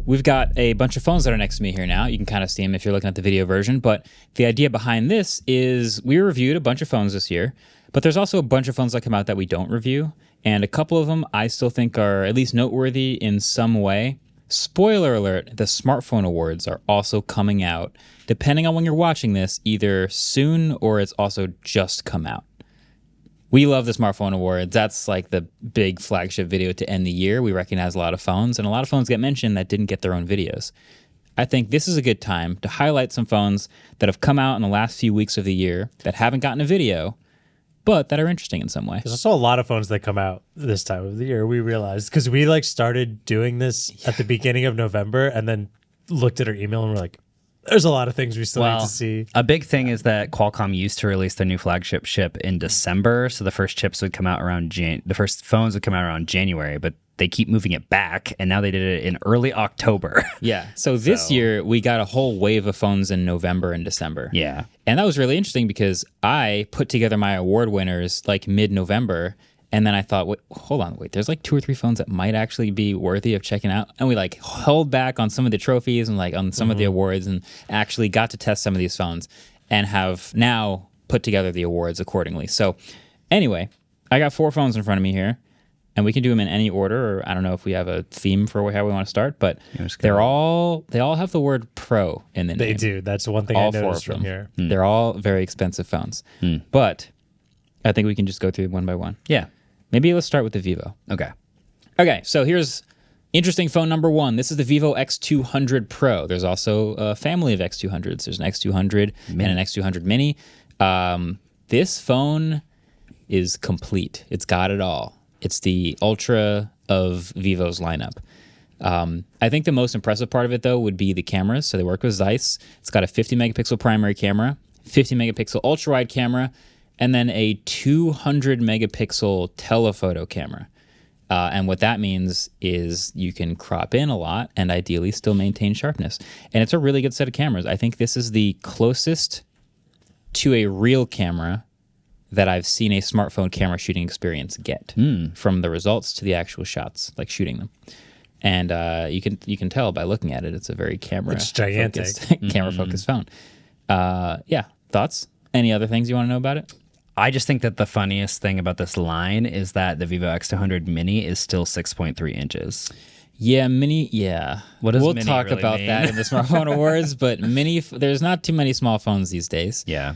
We've got a bunch of phones that are next to me here now. You can kind of see them if you're looking at the video version. But the idea behind this is we reviewed a bunch of phones this year, but there's also a bunch of phones that come out that we don't review. And a couple of them I still think are at least noteworthy in some way. Spoiler alert, the smartphone awards are also coming out, depending on when you're watching this, either soon or it's also just come out. We love the smartphone awards. That's like the big flagship video to end the year. We recognize a lot of phones, and a lot of phones get mentioned that didn't get their own videos. I think this is a good time to highlight some phones that have come out in the last few weeks of the year that haven't gotten a video, but that are interesting in some way. There's also a lot of phones that come out this time of the year, we realized, because we like started doing this at the beginning of November and then looked at our email and we're like, there's a lot of things we still need to see. A big thing is that Qualcomm used to release the new flagship chip in December, so the first chips would come out around the first phones would come out around January, but they keep moving it back, and now they did it in early October. Yeah, so this year we got a whole wave of phones in November and December. Yeah. And that was really interesting because I put together my award winners like mid-November, and then I thought, hold on, there's like 2 or 3 phones that might actually be worthy of checking out. And we like held back on some of the trophies and like on some of the awards and actually got to test some of these phones and have now put together the awards accordingly. So anyway, I got 4 phones in front of me here, and we can do them in any order, or I don't know if we have a theme for how we want to start, but they all have the word Pro in the name. They do. That's one thing all I noticed 4 of from them. here. They're all very expensive phones. But I think we can just go through one by one. Yeah. Maybe let's start with the Vivo. Okay, so here's interesting phone number 1. This is the Vivo X200 Pro. There's also a family of X200s. There's an X200 and an X200 Mini. This phone is complete. It's got it all. It's the Ultra of Vivo's lineup. I think the most impressive part of it, though, would be the cameras. So they work with Zeiss. It's got a 50-megapixel primary camera, 50-megapixel ultra-wide camera, and then a 200-megapixel telephoto camera. And what that means is you can crop in a lot and ideally still maintain sharpness. And it's a really good set of cameras. I think this is the closest to a real camera that I've seen a smartphone camera shooting experience get, from the results to the actual shots, like shooting them. And you can tell by looking at it, it's a very camera-focused phone. Yeah, thoughts? Any other things you want to know about it? I just think that the funniest thing about this line is that the Vivo X200 Mini is still 6.3 inches. Yeah, Mini, yeah. What does we'll Mini talk really about mean? that in the smartphone awards, but Mini, there's not too many small phones these days. Yeah.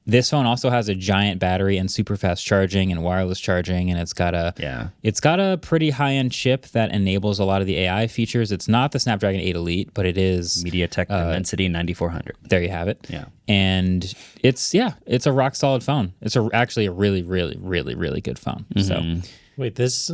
This phone also has a giant battery and super fast charging and wireless charging, and it's got a pretty high-end chip that enables a lot of the AI features. It's not the Snapdragon 8 Elite, but it is MediaTek Dimensity 9400. There you have it. Yeah. And it's a rock solid phone. It's actually a really, really, really, really good phone. So Wait, this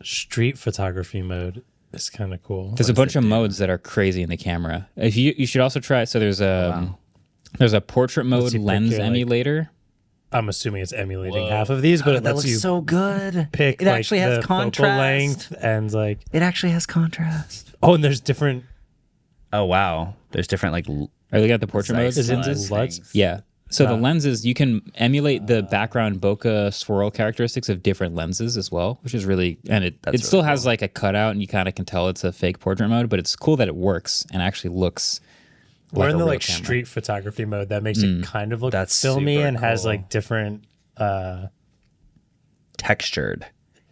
street photography mode is kind of cool. there's a bunch of modes that are crazy in the camera. If you should also try. So there's a portrait mode lens emulator. I'm assuming it's emulating half of these, but it That lets looks you so good. pick It actually has the focal contrast. length and like. It actually has contrast. Oh, and there's different. Oh wow, there's different like. Are you looking at the portrait mode Is it lenses? LUTs? Yeah. So the lenses, you can emulate the background bokeh swirl characteristics of different lenses as well, which is really, and it still has like a cutout, and you kind of can tell it's a fake portrait mode, but it's cool that it works and actually looks. We're in the real like camera. street photography mode that makes it kind of look That's filmy super and has cool. like different. Textured.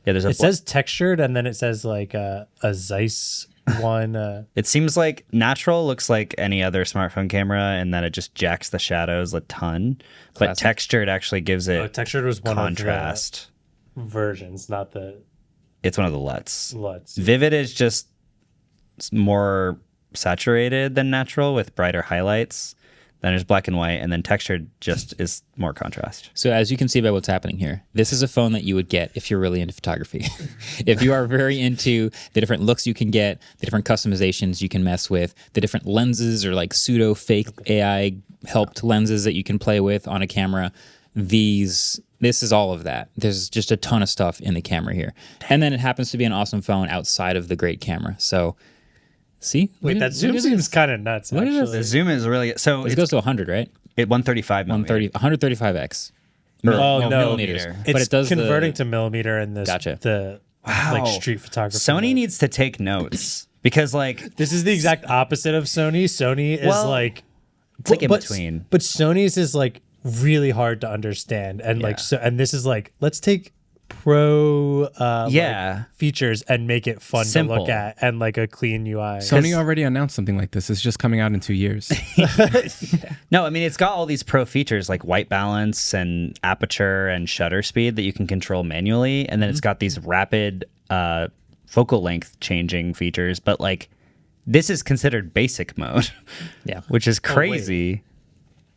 Yeah, there's a. It says textured, and then it says like a Zeiss one. It seems like natural looks like any other smartphone camera, and then it just jacks the shadows a ton. But Classic. textured actually gives it textured was one contrast. of the versions, not the It's one of the LUTs. LUTs. Vivid is just more saturated than natural with brighter highlights. Then there's black and white, and then textured just is more contrast. So as you can see by what's happening here, this is a phone that you would get if you're really into photography. If you are very into the different looks you can get, the different customizations you can mess with, the different lenses or like pseudo fake AI helped lenses that you can play with on a camera, this is all of that. There's just a ton of stuff in the camera here. And then it happens to be an awesome phone outside of the great camera. So see? Wait, that zoom seems kind of nuts. What is Actually, The zoom is really so. It It goes to 100, right? 135 millimeter. 135x. Oh no, millimeters. It's But it does converting to millimeter, and this Gotcha. the like street photography. Sony needs to take notes because like This is the exact opposite of Sony. Sony is like it's like in between. But Sony's is like really hard to understand, and like so, and this is like let's take pro like, features and make it fun to look at and like a clean UI. Sony already announced something like this. It's just coming out in 2 years. No, I mean it's got all these pro features like white balance and aperture and shutter speed that you can control manually, and then it's got these rapid focal length changing features, but like this is considered basic mode. Yeah. Which is crazy.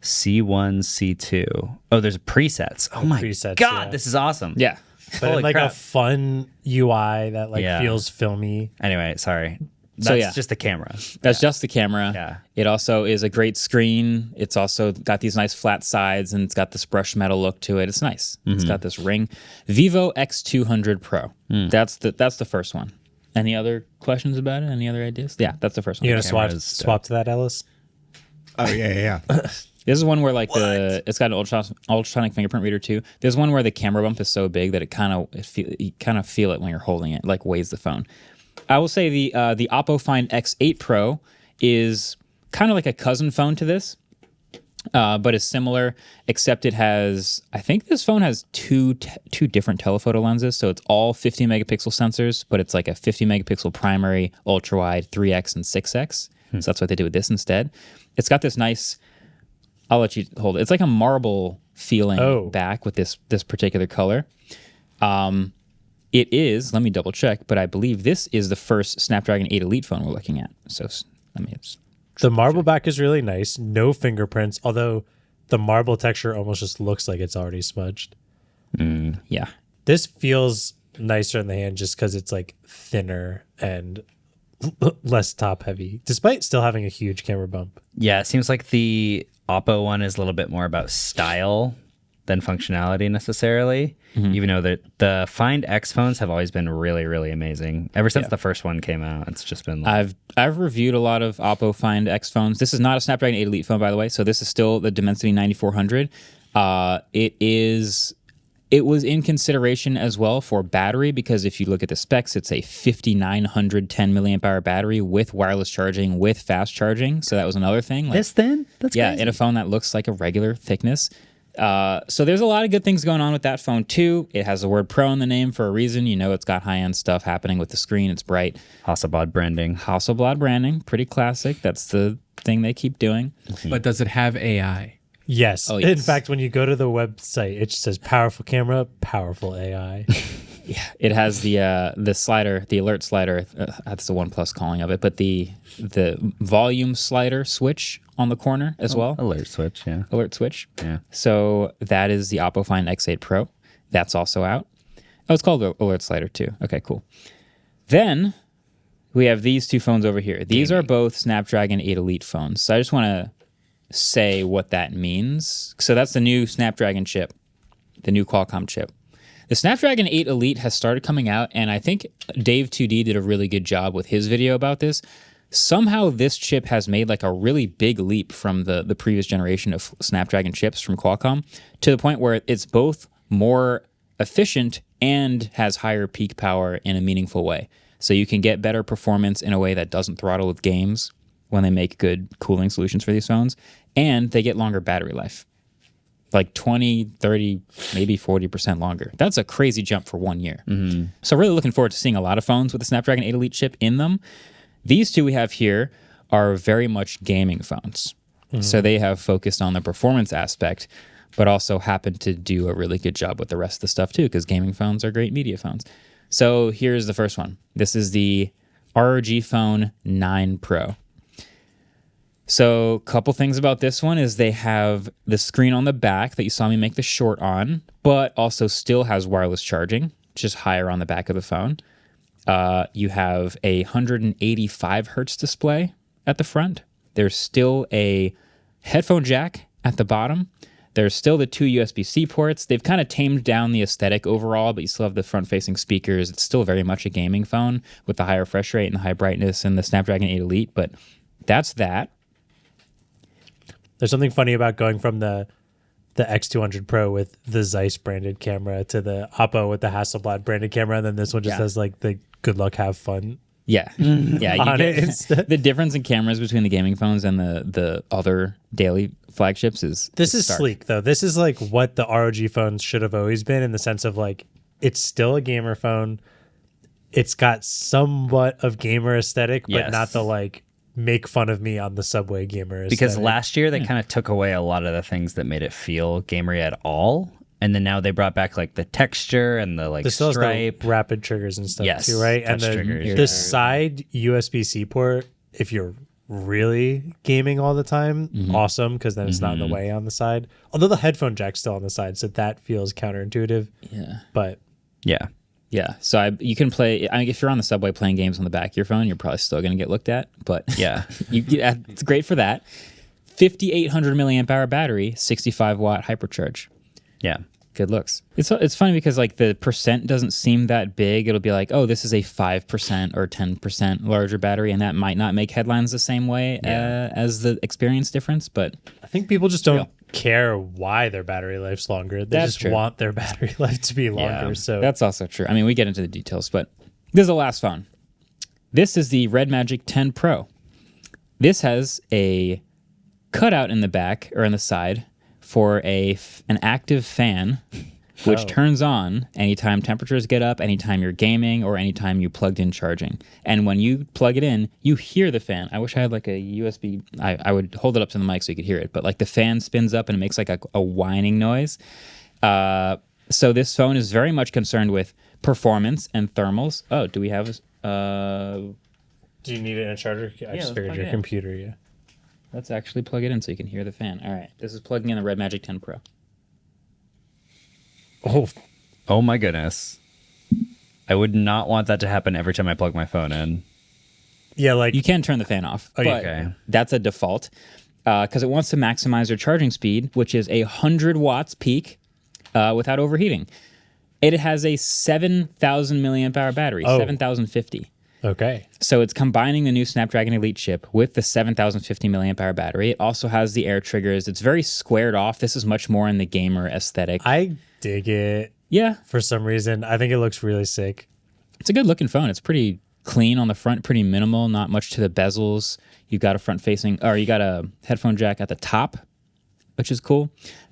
C1, C2. Oh, there's presets. Oh my presets, god, this is awesome. Yeah. But Holy like crap. a fun UI that like feels filmy. Anyway, sorry. That's just the camera. That's just the camera. Yeah. It also is a great screen. It's also got these nice flat sides, and it's got this brushed metal look to it. It's nice. It's got this ring. Vivo X200 Pro. That's the first one. Any other questions about it? Any other ideas? Yeah, that's the first one. You gonna swap to that, Ellis? Oh, yeah. This is one where like it's got an ultrasonic fingerprint reader too. There's one where the camera bump is so big that you kind of feel it when you're holding it, like weighs the phone. I will say the Oppo Find X8 Pro is kind of like a cousin phone to this, but is similar, except it has, I think this phone has two different telephoto lenses, so it's all 50 megapixel sensors, but it's like a 50 megapixel primary, ultra wide, 3x and 6x. So that's what they do with this instead. It's got this nice, I'll let you hold it. It's like a marble feeling back with this particular color. It is, let me double check, but I believe this is the first Snapdragon 8 Elite phone we're looking at. So, I mean, the marble back is really nice. No fingerprints, although the marble texture almost just looks like it's already smudged. Yeah. This feels nicer in the hand just because it's like thinner and less top heavy, despite still having a huge camera bump. Yeah, it seems like the Oppo one is a little bit more about style than functionality necessarily, even though the Find X phones have always been really, really amazing. Ever since the first one came out, it's just been like... I've reviewed a lot of Oppo Find X phones. This is not a Snapdragon 8 Elite phone, by the way, so this is still the Dimensity 9400. It was in consideration as well for battery, because if you look at the specs, it's a 5910 milliamp hour battery with wireless charging, with fast charging. So that was another thing. Like, this thin? That's crazy. in a phone that looks like a regular thickness. So there's a lot of good things going on with that phone too. It has the word Pro in the name for a reason. You know, it's got high-end stuff happening with the screen. It's bright. Hasselblad branding, pretty classic. That's the thing they keep doing. But does it have AI? Yes. Oh, yes. In fact, when you go to the website, it just says powerful camera, powerful AI. Yeah, it has the slider, the alert slider. That's the OnePlus calling of it, but the volume slider switch on the corner as well. Alert switch, yeah. Alert switch. Yeah. So that is the Oppo Find X8 Pro. That's also out. Oh, it's called the alert slider too. Okay, cool. Then we have these two phones over here. These are both Snapdragon 8 Elite phones. So I just want to say what that means. So that's the new Snapdragon chip, the new Qualcomm chip. The Snapdragon 8 Elite has started coming out, and I think Dave 2D did a really good job with his video about this. Somehow this chip has made like a really big leap from the previous generation of Snapdragon chips from Qualcomm to the point where it's both more efficient and has higher peak power in a meaningful way. So you can get better performance in a way that doesn't throttle with games when they make good cooling solutions for these phones, and they get longer battery life. Like 20, 30, maybe 40% longer. That's a crazy jump for 1 year. So really looking forward to seeing a lot of phones with the Snapdragon 8 Elite chip in them. These two we have here are very much gaming phones. So they have focused on the performance aspect, but also happen to do a really good job with the rest of the stuff too, because gaming phones are great media phones. So here's the first one. This is the ROG Phone 9 Pro. So a couple things about this one is they have the screen on the back that you saw me make the short on, but also still has wireless charging, just higher on the back of the phone. You have a 185 hertz display at the front. There's still a headphone jack at the bottom. There's still the two USB-C ports. They've kind of tamed down the aesthetic overall, but you still have the front-facing speakers. It's still very much a gaming phone with the high refresh rate and the high brightness and the Snapdragon 8 Elite, but that's that. There's something funny about going from the the X200 Pro with the Zeiss branded camera to the Oppo with the Hasselblad branded camera, and then this one just has like the good luck, have fun. Yeah, yeah. You On it get, instead. the difference in cameras between the gaming phones and the other daily flagships is This is stark. sleek though. This is like what the ROG phones should have always been, in the sense of like it's still a gamer phone. It's got somewhat of gamer aesthetic, but Yes. not the like make fun of me on the subway gamer aesthetic. Because last year they kind of took away a lot of the things that made it feel gamery at all. And then now they brought back like the texture and the like this still has stripe. the rapid triggers and stuff Yes, too, right? And touch the, triggers, the yeah. side USB-C port, if you're really gaming all the time, awesome, because then it's not in the way on the side. Although the headphone jack's still on the side, so that feels counterintuitive. Yeah, But Yeah. yeah. So you can play. I mean, if you're on the subway playing games on the back of your phone, you're probably still going to get looked at. But Yeah. it's great for that. 5,800 milliamp hour battery, 65 watt hypercharge. Yeah. Good looks. It's funny because like the percent doesn't seem that big. It'll be like, oh, this is a 5% or 10% larger battery, and that might not make headlines the same way as the experience difference. But I think people just don't care why their battery life's longer. They That's just true. want their battery life to be longer. So that's also true. I mean, we get into the details, but this is the last phone. This is the Red Magic 10 Pro. This has a cutout in the back or in the side for an active fan, which turns on anytime temperatures get up, anytime you're gaming, or anytime you plugged in charging. And when you plug it in, you hear the fan. I wish I had like a USB. I would hold it up to the mic so you could hear it. But like the fan spins up and it makes like a whining noise. So this phone is very much concerned with performance and thermals. Oh, do we have do you need it in a charger? I just let's figured plug your it in. computer, yeah. Let's actually plug it in so you can hear the fan. All right, this is plugging in the Red Magic 10 Pro. Oh, Oh my goodness. I would not want that to happen every time I plug my phone in. yeah, like You can turn the fan off, but okay. that's a default because it wants to maximize your charging speed, which is 100 watts peak without overheating. It has a 7,000 milliamp hour battery, 7,050. okay. So it's combining the new Snapdragon Elite chip with the 7,050 milliamp hour battery. It also has the air triggers. It's very squared off. This is much more in the gamer aesthetic. I dig it Yeah, for some reason. I think it looks really sick. it's a good looking phone. It's pretty clean on the front, pretty minimal, not much to the bezels. You've got you got a headphone jack at the top, which is cool.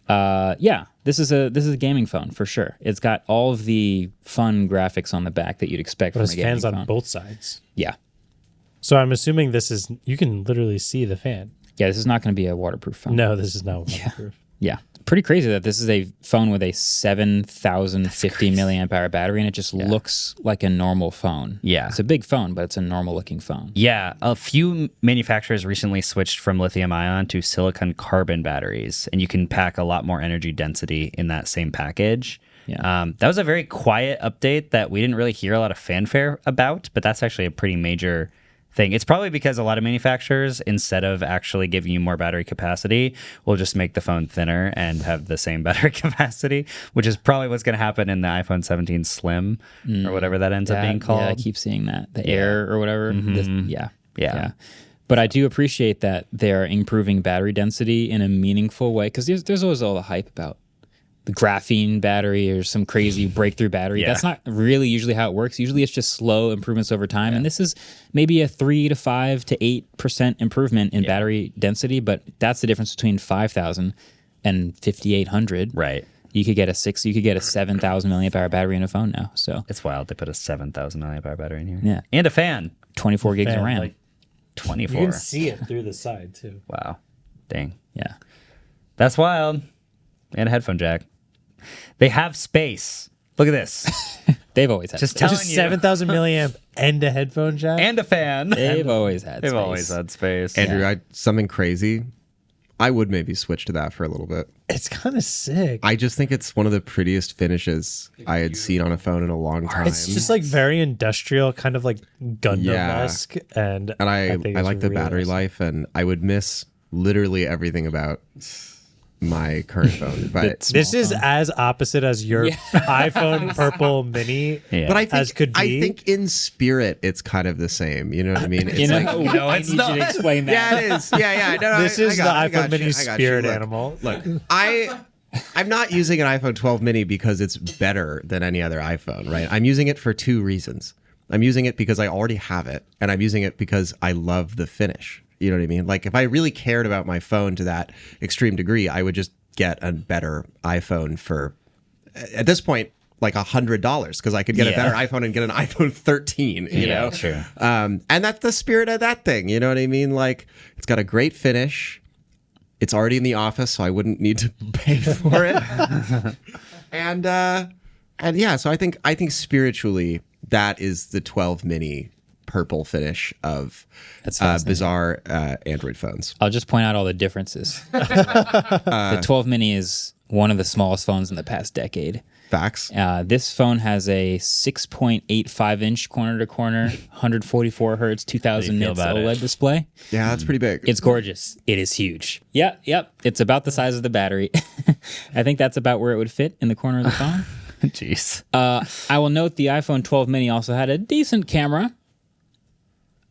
Yeah, this is a gaming phone for sure. It's got all of the fun graphics on the back that you'd expect But from it's a gaming fans phone. on both sides. Yeah. So I'm assuming you can literally see the fan. Yeah, this is not going to be a waterproof phone. No, this is not waterproof. Yeah. Pretty crazy that this is a phone with a 7,050 milliamp hour battery, and it just looks like a normal phone. Yeah. It's a big phone, but it's a normal looking phone. Yeah, a few manufacturers recently switched from lithium ion to silicon carbon batteries, and you can pack a lot more energy density in that same package. Yeah. That was a very quiet update that we didn't really hear a lot of fanfare about, but that's actually a pretty major thing. It's probably because a lot of manufacturers, instead of actually giving you more battery capacity, will just make the phone thinner and have the same battery capacity, which is probably what's going to happen in the iPhone 17 Slim or whatever that ends up being called. Yeah, I keep seeing that. The Air or whatever. Yeah. But I do appreciate that they're improving battery density in a meaningful way, because there's always all the hype about the graphene battery or some crazy breakthrough battery. Yeah. That's not really usually how it works. Usually it's just slow improvements over time. And this is maybe a 3 to 5 to 8% improvement in battery density, but that's the difference between 5,000 and 5,800. Right. You could get a 7,000 milliamp hour battery in a phone now. So It's wild. They put a 7,000 milliamp hour battery in here. Yeah. And a fan. 24 gigs of Fan, RAM. like, 24. you can see it through the side too. Wow. Dang. Yeah. That's wild. And a headphone jack. They have space. Look at this. They've always had Just space. telling Just you. 7,000 milliamp and a headphone jack. And a fan. They've always had They've space. always had space. Andrew, something crazy. I would maybe switch to that for a little bit. It's kind of sick. I just think it's one of the prettiest finishes I had seen on a phone in a long time. It's just like very industrial, kind of like Gundam-esque, and I think like it's the really battery awesome. life, and I would miss literally everything about my current phone. But This is as opposite as your iPhone Purple Mini. Yeah. but I think as could be. I think in spirit it's kind of the same. You know what I mean? It's You know, like, No, I it's need you to not. explain that. yeah, it is. Yeah. No, This I is the got you, I iPhone got Mini you, I got spirit you. Look, animal. Look, I'm not using an iPhone 12 mini because it's better than any other iPhone, right? I'm using it for two reasons. I'm using it because I already have it, and I'm using it because I love the finish. You know what I mean? Like, if I really cared about my phone to that extreme degree, I would just get a better iPhone for, at this point, like $100, because I could get a better iPhone and get an iPhone 13, you know? Sure. And that's the spirit of that thing. You know what I mean? Like, it's got a great finish. It's already in the office, so I wouldn't need to pay for it. and yeah, so I think spiritually that is the 12 mini purple finish of bizarre Android phones. I'll just point out all the differences. The 12 mini is one of the smallest phones in the past decade. Facts. This phone has a 6.85 inch corner to corner, 144 hertz, 2000 nits OLED display. Yeah, that's pretty big. It's gorgeous. It is huge. Yep. It's about the size of the battery. I think that's about where it would fit in the corner of the phone. Jeez. I will note the iPhone 12 mini also had a decent camera.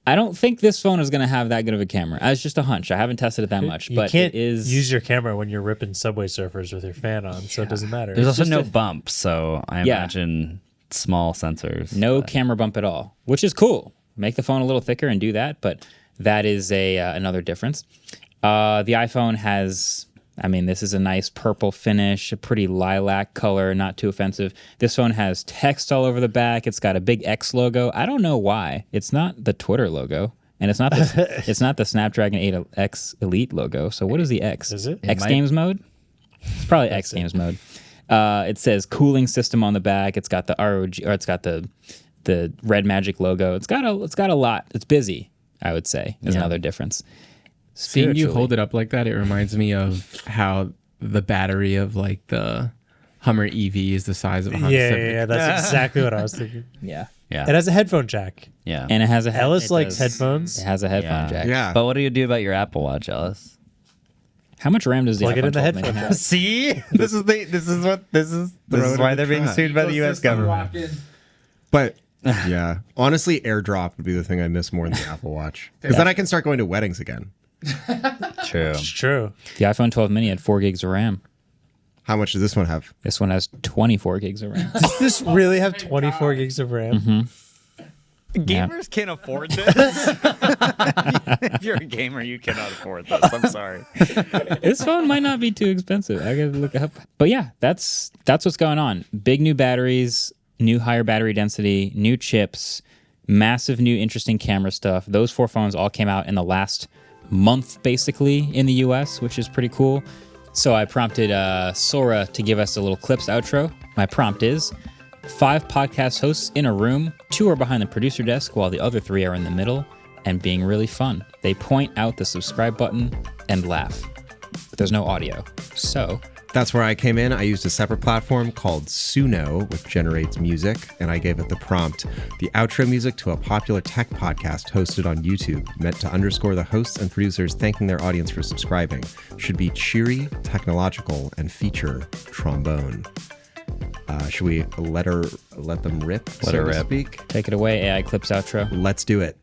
I don't think this phone is going to have that good of a camera. It's just a hunch. I haven't tested it that much, You but can't it is use your camera when you're ripping Subway Surfers with your fan on, so it doesn't matter. There's It's also just no bump, so I imagine small sensors. no camera bump at all, which is cool. Make the phone a little thicker and do that, but that is another difference. The iPhone has, this is a nice purple finish, a pretty lilac color, not too offensive. This phone has text all over the back. It's got a big X logo. I don't know why. It's not the Twitter logo, and it's not the Snapdragon 8X Elite logo. So what is the X? Is it? X Games mode? It's probably X Games mode. It says cooling system on the back. It's got the ROG, or it's got the Red Magic logo. It's got a lot. It's busy, I would say, is another difference. Seeing you hold it up like that, it reminds me of how the battery of like the Hummer EV is the size of a Honda Civic. Yeah, that's exactly what I was thinking. Yeah. Yeah. It has a headphone jack. Yeah. And it has a Ellis it likes does. headphones. It has a headphone jack. Yeah. But what do you do about your Apple Watch, Ellis? How much RAM does the Plug it iPhone in the 12 mini headphone have? jack. See? This is why they're being sued by the US government. But yeah, honestly, AirDrop would be the thing I miss more than the Apple Watch. Because then I can start going to weddings again. True. It's true. The iPhone 12 mini had 4 gigs of RAM. How much does this one have? This one has 24 gigs of RAM. Does this really have 24 gigs of RAM? Gamers can't afford this. If you're a gamer, you cannot afford this. I'm sorry. This phone might not be too expensive. I gotta look it up. But yeah, that's what's going on. Big new batteries, new higher battery density, new chips, massive new interesting camera stuff. Those 4 phones all came out in the last month, basically, in the US, which is pretty cool. So I prompted Sora to give us a little clips outro. My prompt is 5 podcast hosts in a room, 2 are behind the producer desk while the other 3 are in the middle and being really fun. They point out the subscribe button and laugh. But there's no audio. So That's where I came in. I used a separate platform called Suno, which generates music, and I gave it the prompt, the outro music to a popular tech podcast hosted on YouTube, meant to underscore the hosts and producers thanking their audience for subscribing. Should be cheery, technological, and feature trombone. Should we let them rip? Let her rip. Speak? take it away, AI Clips outro. Let's do it.